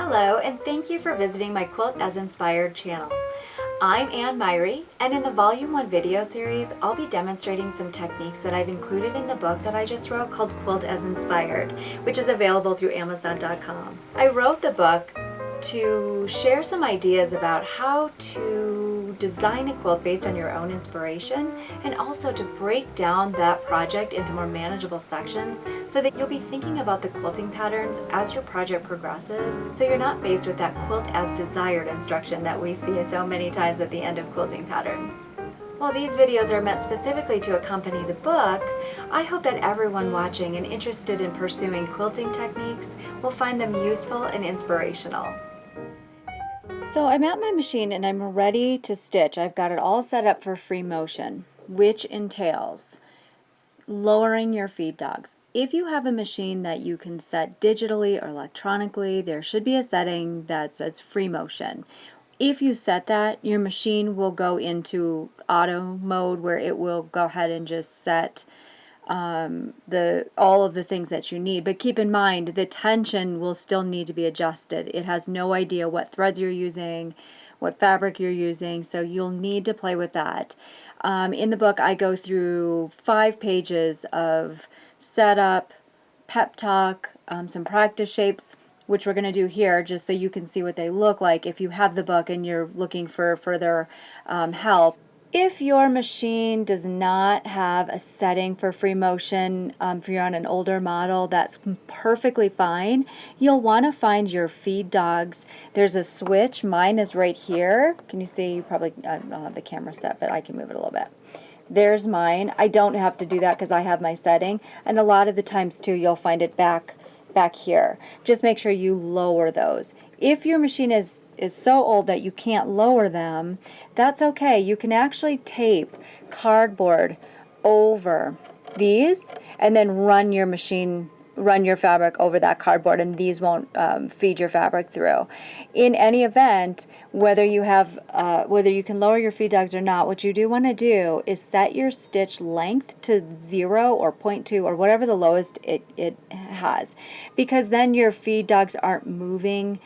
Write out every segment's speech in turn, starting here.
Hello, and thank you for visiting my Quilt as Inspired channel. I'm Myhre, and in the Volume 1 video series, I'll be demonstrating some techniques that I've included in the book that I just wrote called Quilt as Inspired, which is available through Amazon.com. I wrote the book to share some ideas about how to design a quilt based on your own inspiration, and also to break down that project into more manageable sections so that you'll be thinking about the quilting patterns as your project progresses, so you're not faced with that quilt as desired instruction that we see so many times at the end of quilting patterns. While these videos are meant specifically to accompany the book, I hope that everyone watching and interested in pursuing quilting techniques will find them useful and inspirational. So I'm at my machine and I'm ready to stitch. I've got it all set up for free motion, which entails lowering your feed dogs. If you have a machine that you can set digitally or electronically, there should be a setting that says free motion. If you set that, your machine will go into auto mode where it will go ahead and just set all of the things that you need. But keep in mind, the tension will still need to be adjusted. It has no idea what threads you're using, what fabric you're using, so you'll need to play with that. In the book, I go through 5 pages of setup, pep talk, some practice shapes, which we're going to do here just so you can see what they look like if you have the book and you're looking for further help. If your machine does not have a setting for free motion, if you're on an older model, that's perfectly fine. You'll want to find your feed dogs. There's a switch. Mine is right here. Can you see? You probably, I don't have the camera set, but I can move it a little bit. There's mine. I don't have to do that because I have my setting. And a lot of the times too, you'll find it back here. Just make sure you lower those. If your machine is so old that you can't lower them, that's okay. You can actually tape cardboard over these and then run your fabric over that cardboard, and these won't feed your fabric through. In any event, whether you can lower your feed dogs or not, what you do want to do is set your stitch length to 0 or 0.2 or whatever the lowest it has, because then your feed dogs aren't moving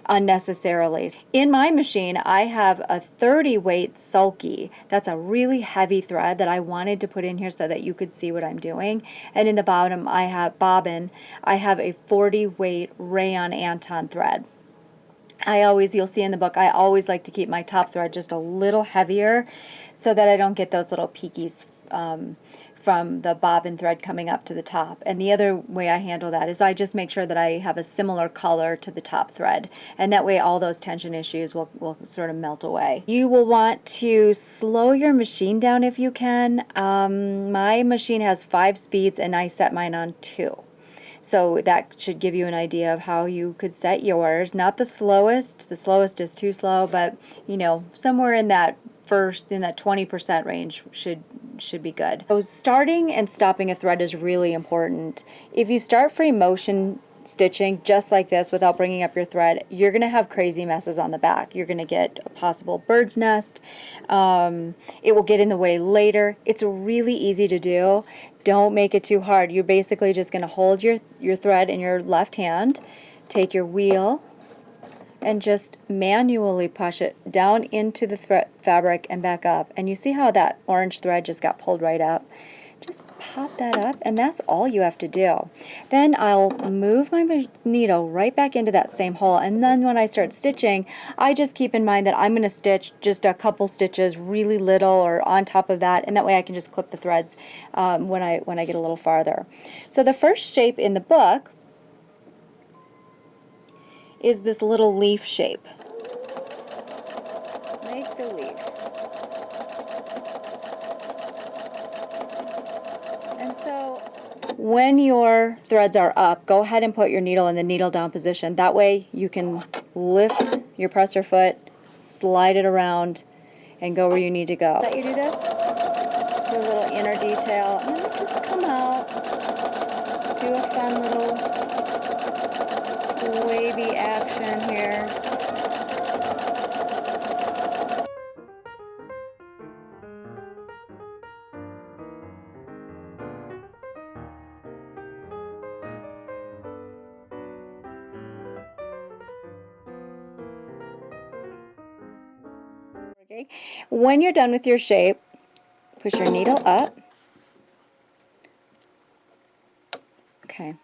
unnecessarily. In my machine, I have a 30 weight sulky. That's a really heavy thread that I wanted to put in here so that you could see what I'm doing. And in the bottom, I have a 40 weight rayon Anton thread. You'll see in the book, I always like to keep my top thread just a little heavier so that I don't get those little peakies from the bobbin thread coming up to the top. And the other way I handle that is I just make sure that I have a similar color to the top thread, and that way all those tension issues will sort of melt away. You will want to slow your machine down if you can. My machine has 5 speeds and I set mine on 2. So that should give you an idea of how you could set yours. Not the slowest is too slow, but you know, somewhere in that 20% range should be good. So starting and stopping a thread is really important. If you start free motion stitching just like this without bringing up your thread, you're going to have crazy messes on the back. You're going to get a possible bird's nest. It will get in the way later. It's really easy to do. Don't make it too hard. You're basically just going to hold your thread in your left hand, take your wheel, and just manually push it down into the fabric and back up. And you see how that orange thread just got pulled right up? Just pop that up, and that's all you have to do. Then I'll move my needle right back into that same hole, and then when I start stitching, I just keep in mind that I'm going to stitch just a couple stitches really little or on top of that, and that way I can just clip the threads when I get a little farther. So the first shape in the book is this little leaf shape. Make the leaf. And so when your threads are up, go ahead and put your needle in the needle down position. That way you can lift your presser foot, slide it around, and go where you need to go. Let you do this. Do a little inner detail, and then just come out. Do a fun little wavy action here. Okay. When you're done with your shape, push your needle up. Okay.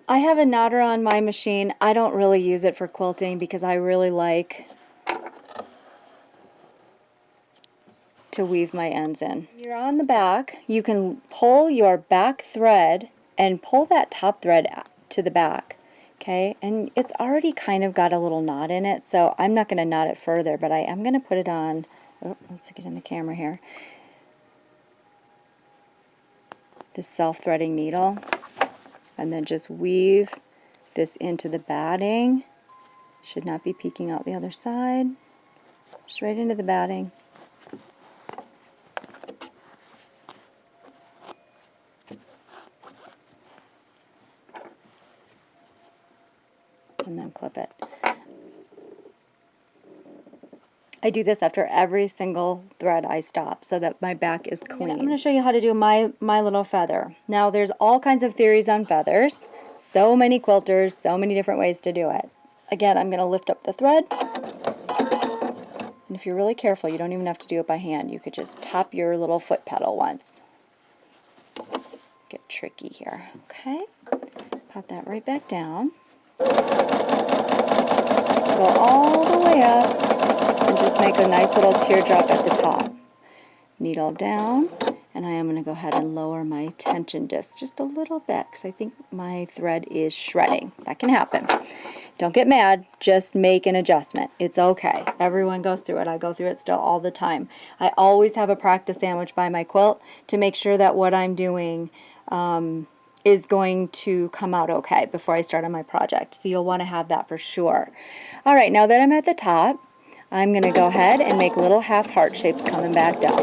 I have a knotter on my machine. I don't really use it for quilting because I really like to weave my ends in. When you're on the back, you can pull your back thread and pull that top thread to the back. Okay, and it's already kind of got a little knot in it, so I'm not going to knot it further, but I am going to put it on. Oh, let's get in the camera here. This self-threading needle, and then just weave this into the batting. Should not be peeking out the other side. Just right into the batting. And then clip it. I do this after every single thread I stop so that my back is clean. I'm going to show you how to do my little feather. Now there's all kinds of theories on feathers. So many quilters, so many different ways to do it. Again, I'm going to lift up the thread. And if you're really careful, you don't even have to do it by hand. You could just tap your little foot pedal once. Get tricky here. Okay. Pop that right back down. Go all the way up and just make a nice little teardrop at the top. Needle down, and I am going to go ahead and lower my tension disc just a little bit because I think my thread is shredding. That can happen. Don't get mad, just make an adjustment. It's okay. Everyone goes through it. I go through it still all the time. I always have a practice sandwich by my quilt to make sure that what I'm doing is going to come out okay before I start on my project. So you'll want to have that for sure. All right, now that I'm at the top, I'm going to go ahead and make little half heart shapes coming back down.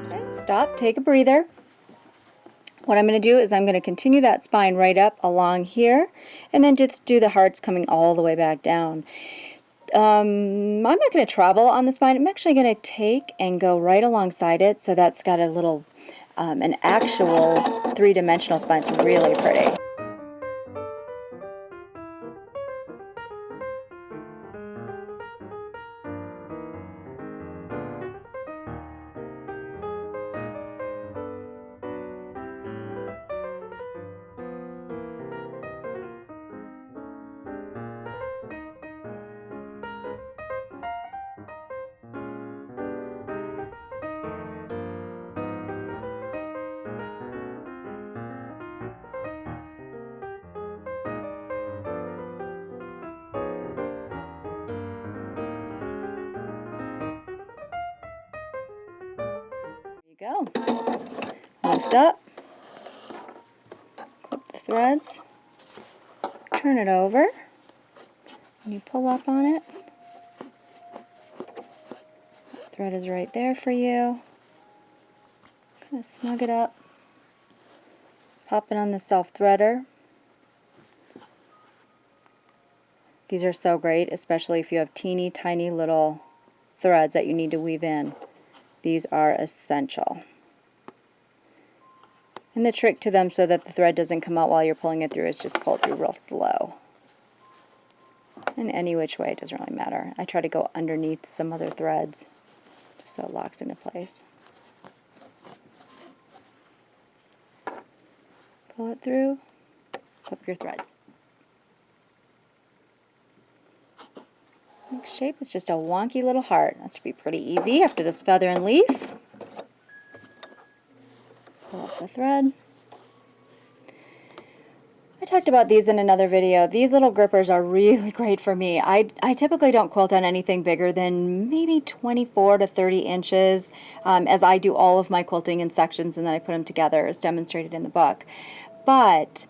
Okay, stop, take a breather. What I'm going to do is I'm going to continue that spine right up along here and then just do the hearts coming all the way back down. I'm not going to travel on the spine. I'm actually going to take and go right alongside it so that's got a little, an actual three-dimensional spine. It's really pretty. Go. Lift up, clip the threads, turn it over, and you pull up on it. The thread is right there for you. Kind of snug it up, pop it on the self-threader. These are so great, especially if you have teeny tiny little threads that you need to weave in. These are essential. And the trick to them so that the thread doesn't come out while you're pulling it through is just pull it through real slow. And any which way, it doesn't really matter. I try to go underneath some other threads just so it locks into place. Pull it through, clip your threads. Next shape is just a wonky little heart. That should be pretty easy after this feather and leaf. Pull up the thread. I talked about these in another video. These little grippers are really great for me. I typically don't quilt on anything bigger than maybe 24 to 30 inches as I do all of my quilting in sections and then I put them together as demonstrated in the book. But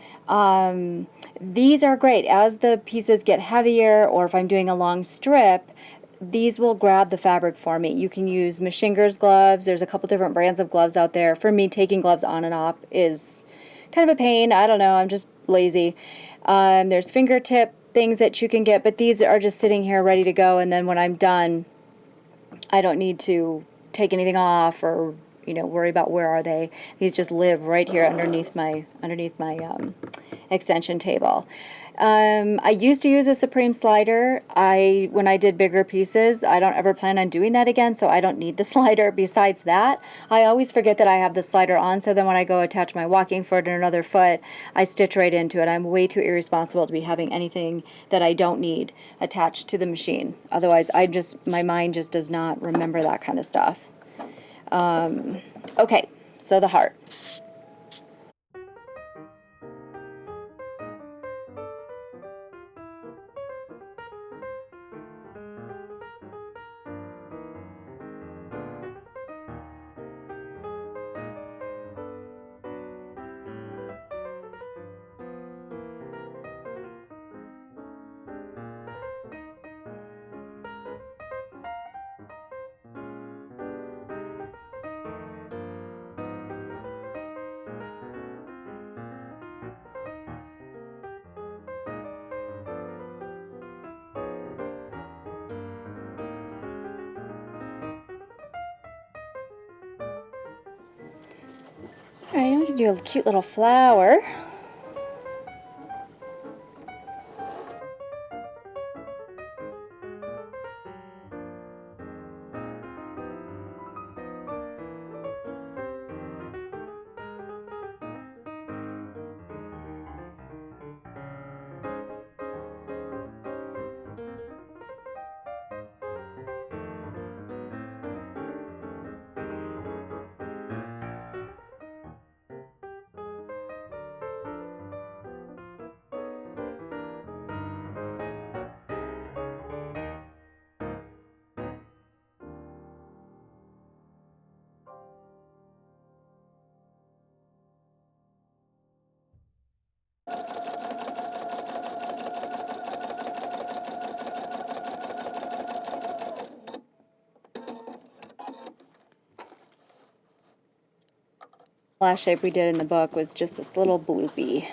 these are great. As the pieces get heavier or if I'm doing a long strip, these will grab the fabric for me. You can use Myhre's gloves. There's a couple different brands of gloves out there. For me, taking gloves on and off is kind of a pain. I don't know. I'm just lazy. There's fingertip things that you can get, but these are just sitting here ready to go, and then when I'm done, I don't need to take anything off or, you know, worry about where are they. These just live right here underneath my extension table. I used to use a Supreme slider. When I did bigger pieces, I don't ever plan on doing that again, so I don't need the slider. Besides that, I always forget that I have the slider on, so then when I go attach my walking foot and another foot, I stitch right into it. I'm way too irresponsible to be having anything that I don't need attached to the machine. Otherwise, my mind just does not remember that kind of stuff. Okay, so the heart. Alright, we can do a cute little flower. Last shape we did in the book was just this little bloopy.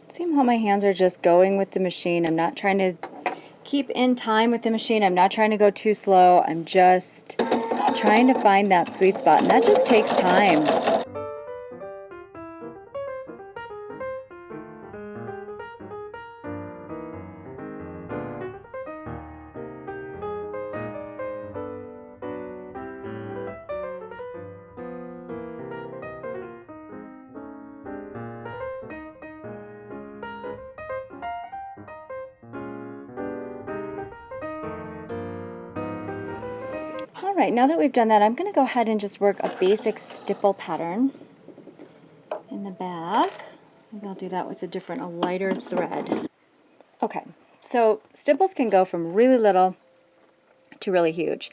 See how my hands are just going with the machine. I'm not trying to keep in time with the machine. I'm not trying to go too slow. I'm just trying to find that sweet spot, and that just takes time. Alright, now that we've done that, I'm going to go ahead and just work a basic stipple pattern in the back. Maybe I'll do that with a lighter thread. Okay, so stipples can go from really little to really huge.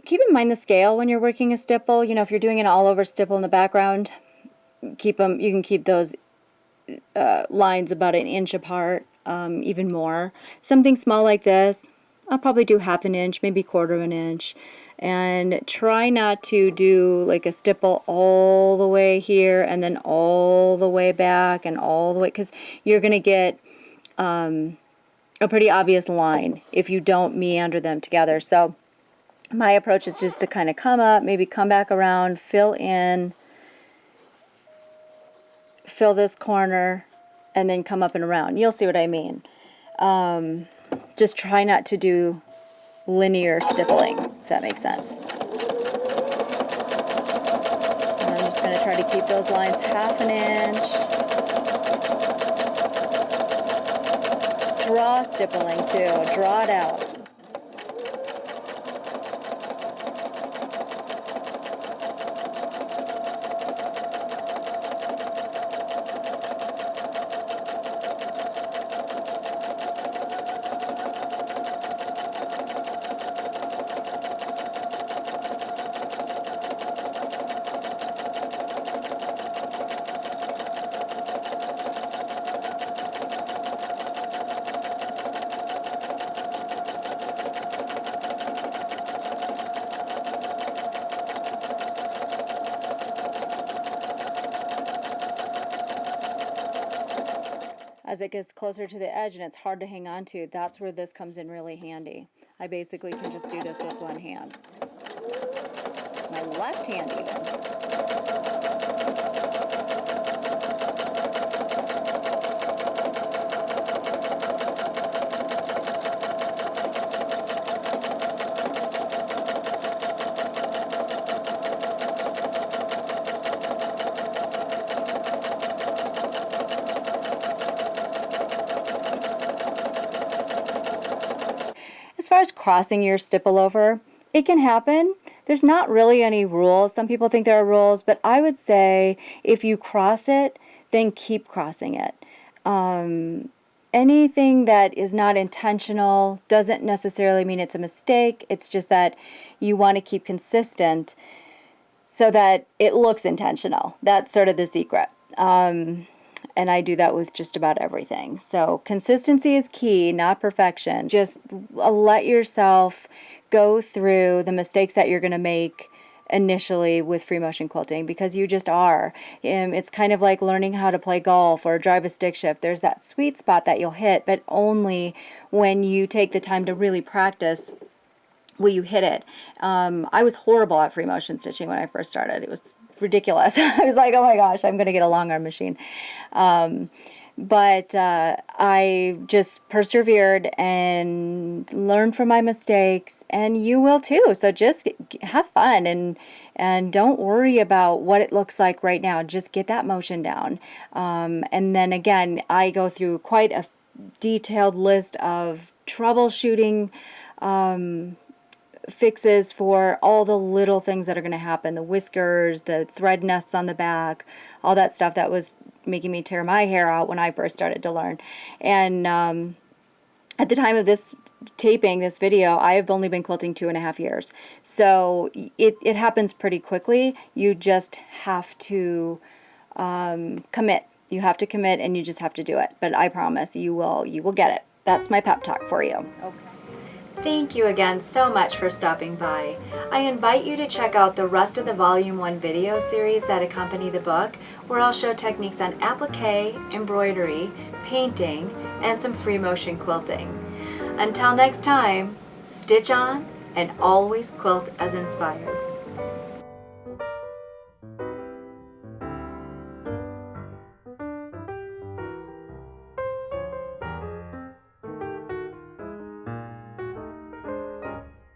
Keep in mind the scale when you're working a stipple. You know, if you're doing an all-over stipple in the background, you can keep those lines about an inch apart, even more. Something small like this, I'll probably do 1/2 inch, maybe 1/4 inch, and try not to do like a stipple all the way here and then all the way back and all the way, because you're going to get a pretty obvious line if you don't meander them together. So my approach is just to kind of come up, maybe come back around, fill this corner, and then come up and around. You'll see what I mean. Just try not to do linear stippling, if that makes sense. And I'm just going to try to keep those lines 1/2 inch. Draw stippling too. Draw it out. as it gets closer to the edge and it's hard to hang on to, that's where this comes in really handy. I basically can just do this with one hand. My left hand even. As far as crossing your stipple over, it can happen. There's not really any rules. Some people think there are rules, but I would say if you cross it, then keep crossing it. Anything that is not intentional doesn't necessarily mean it's a mistake. It's just that you want to keep consistent so that it looks intentional. That's sort of the secret. And I do that with just about everything. So consistency is key, not perfection. Just let yourself go through the mistakes that you're going to make initially with free motion quilting, because you just are. It's kind of like learning how to play golf or drive a stick shift. There's that sweet spot that you'll hit, but only when you take the time to really practice will you hit it. I was horrible at free motion stitching when I first started. It was ridiculous. I was like, oh my gosh, I'm going to get a long arm machine. But I just persevered and learned from my mistakes, and you will too. So just have fun and don't worry about what it looks like right now. Just get that motion down. And then again, I go through quite a detailed list of troubleshooting fixes for all the little things that are going to happen, the whiskers, the thread nests on the back, all that stuff that was making me tear my hair out when I first started to learn. And at the time of this taping, this video, I have only been quilting 2.5 years. So it happens pretty quickly. You just have to commit. You have to commit, and you just have to do it. But I promise you will get it. That's my pep talk for you. Okay. Thank you again so much for stopping by. I invite you to check out the rest of the Volume 1 video series that accompany the book, where I'll show techniques on applique, embroidery, painting, and some free motion quilting. Until next time, stitch on and always quilt as inspired.